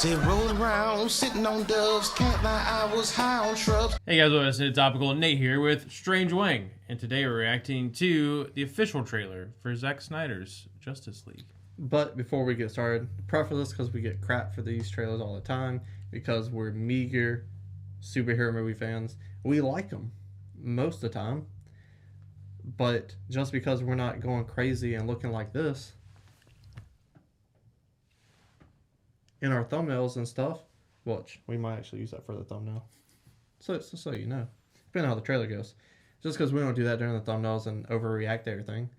Say rolling around, sitting on doves, can't lie, I was high on shrubs. Hey guys, welcome to Topical. Nate here with Strange Wang, and today we're reacting to the official trailer for Zack Snyder's Justice League. But before we get started, preface this because we get crap for these trailers all the time because we're meager superhero movie fans. We like them most of the time, but just because we're not going crazy and looking like this in our thumbnails and stuff, which we might actually use that for the thumbnail. So you know, depending on how the trailer goes. Just because we don't do that during the thumbnails and overreact to everything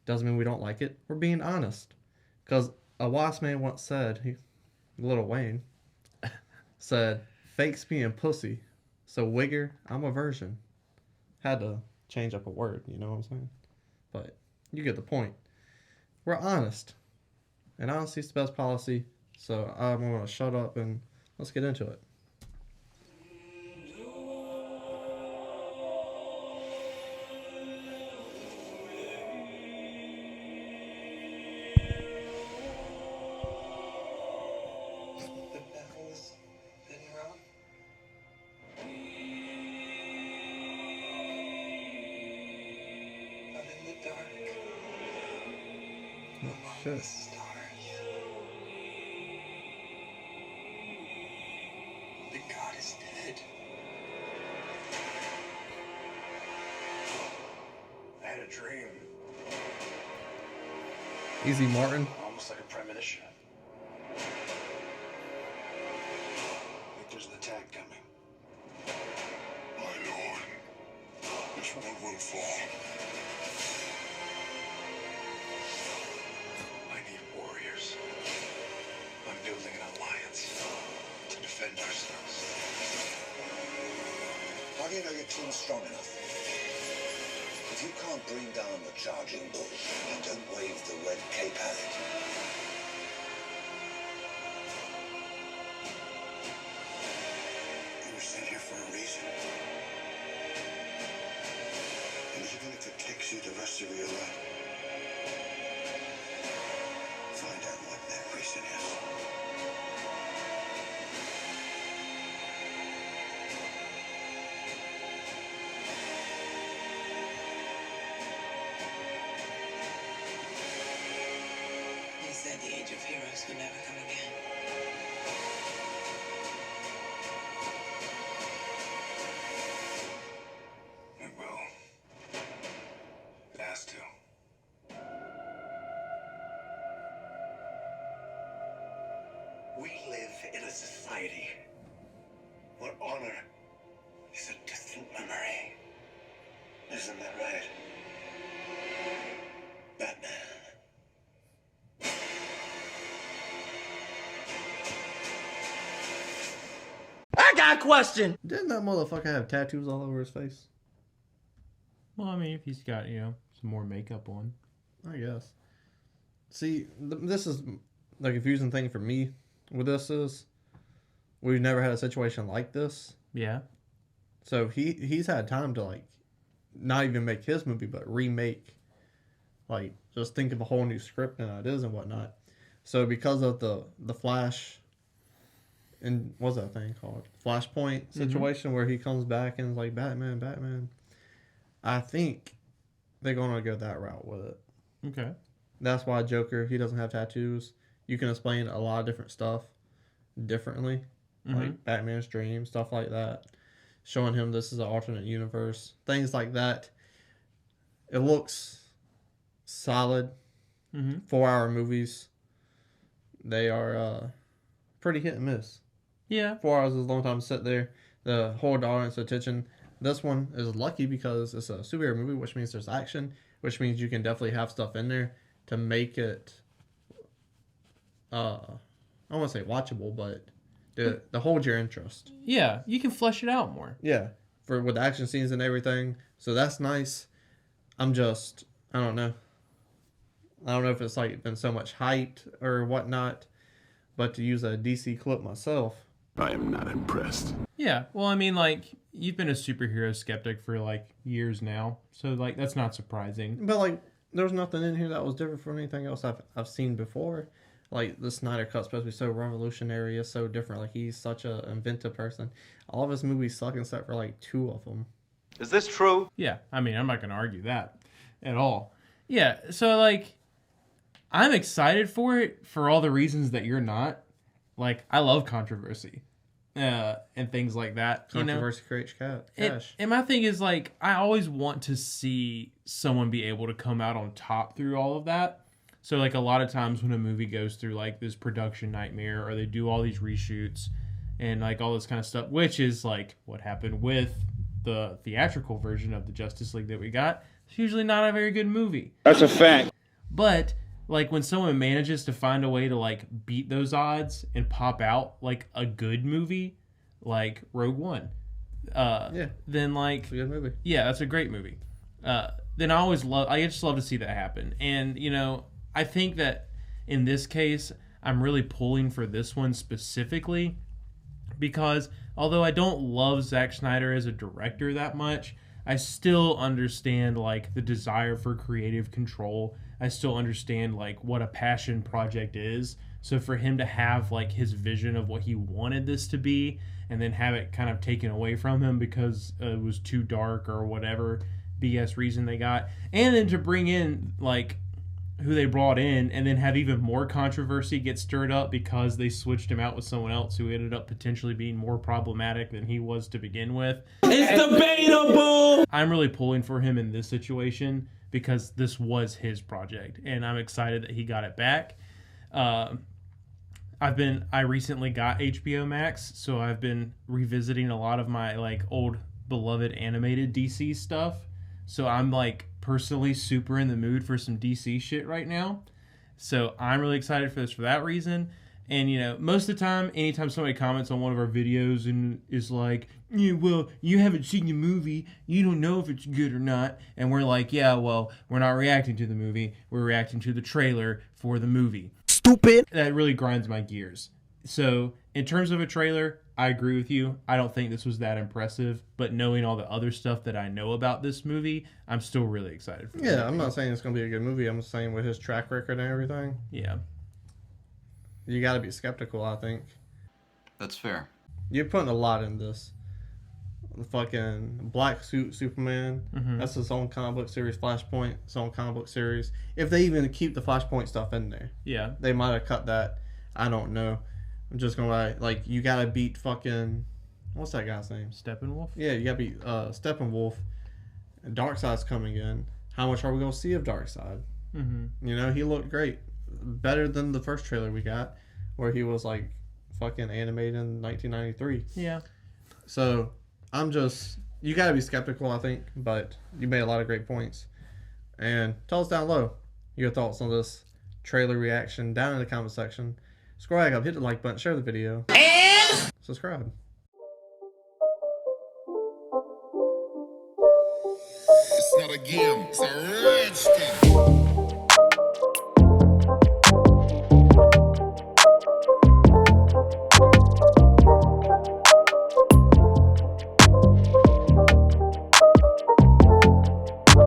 doesn't mean we don't like it. We're being honest. Because a wise man once said, Lil Wayne, said, fakes being pussy. So wigger, I'm a virgin. Had to change up a word, you know what I'm saying? But you get the point. We're honest. And honesty is the best policy. So I'm going to shut up and let's get into it. Shit. The god is dead. I had a dream. Easy Martin. Almost like a premonition. Like there's an attack coming. My lord, this one will fall. I need warriors. I'm building an alliance to defend ourselves. How do you know your team's strong enough? If you can't bring down the charging bull, then don't wave the red cape at it. You were sent here for a reason. And even if it takes you the rest of your life, find out what that reason is. They said the age of heroes would never come again. It will. It has to. We live in a society where honor is a distant memory. Isn't that right? Batman. I got a question! Didn't that motherfucker have tattoos all over his face? Well, I mean, if he's got, some more makeup on. I guess. See, this is the confusing thing for me with this is we've never had a situation like this. Yeah. So he's had time to, like, not even make his movie, but remake, like, just think of a whole new script and ideas and whatnot. So because of the Flash, and what's that thing called? Flashpoint situation where he comes back and is like, Batman. I think they're going to go that route with it. Okay. That's why Joker, he doesn't have tattoos. You can explain a lot of different stuff differently. Like Batman's dream, stuff like that. Showing him this is an alternate universe. Things like that. It looks solid. 4-hour movies. They are pretty hit and miss. Yeah. 4 hours is a long time to sit there. The hold the audience attention. This one is lucky because it's a superhero movie, which means there's action, which means you can definitely have stuff in there to make it, I don't want to say watchable, but to hold your interest. Yeah, you can flesh it out more. Yeah, with the action scenes and everything. So that's nice. I don't know. I don't know if it's like been so much hyped or whatnot, but to use a DC clip myself, I am not impressed. Yeah, well, I mean, like, you've been a superhero skeptic for, like, years now, so, like, that's not surprising. but like, there's nothing in here that was different from anything else I've seen before. like the Snyder Cut's supposed to be so revolutionary, it's so different. Like he's such an inventive person. All of his movies suck except for like 2 of them. Is this true? Yeah, I mean, I'm not going to argue that at all. Yeah, so, like, I'm excited for it for all the reasons that you're not. Like, I love controversy and things like that. Controversy creates cash. And my thing is, like, I always want to see someone be able to come out on top through all of that. So, like, a lot of times when a movie goes through, like, this production nightmare or they do all these reshoots and, like, all this kind of stuff, which is, like, what happened with the theatrical version of the Justice League that we got, it's usually not a very good movie. That's a fact. But like when someone manages to find a way to like beat those odds and pop out like a good movie, like Rogue One, then like It's a good movie. yeah, that's a great movie. Then I just love to see that happen. And you know, I think that in this case, I'm really pulling for this one specifically because although I don't love Zack Snyder as a director that much, I still understand like the desire for creative control. I still understand like what a passion project is. So for him to have like his vision of what he wanted this to be and then have it kind of taken away from him because it was too dark or whatever BS reason they got, and then to bring in like who they brought in and then have even more controversy get stirred up because they switched him out with someone else who ended up potentially being more problematic than he was to begin with. It's debatable. I'm really pulling for him in this situation because this was his project and I'm excited that he got it back. I recently got HBO Max, so I've been revisiting a lot of my like old beloved animated DC stuff. So I'm like personally super in the mood for some DC shit right now. So I'm really excited for this for that reason. And, you know, most of the time, anytime somebody comments on one of our videos and is like, yeah, well, you haven't seen the movie, you don't know if it's good or not. And we're like, yeah, well, we're not reacting to the movie. We're reacting to the trailer for the movie. Stupid. That really grinds my gears. So in terms of a trailer, I agree with you. I don't think this was that impressive, but knowing all the other stuff that I know about this movie, I'm still really excited for it. Yeah, I'm not saying it's going to be a good movie. I'm saying with his track record and everything, Yeah. you got to be skeptical, I think. That's fair. You're putting a lot in this. The fucking Black Suit Superman, that's his own comic book series. Flashpoint, its own comic book series. If they even keep the Flashpoint stuff in there. Yeah. They might have cut that. I don't know. I'm just going to like, you got to beat fucking, what's that guy's name? Steppenwolf? Yeah, you got to beat Steppenwolf. Darkseid's coming in. How much are we going to see of Darkseid? Mm-hmm. You know, he looked great. Better than the first trailer we got, where he was like fucking animated in 1993. Yeah. So you got to be skeptical, I think, but you made a lot of great points. And tell us down below your thoughts on this trailer reaction down in the comment section. Scroll back up, hit the like button, share the video, and subscribe. It's not a game, it's a rich thing.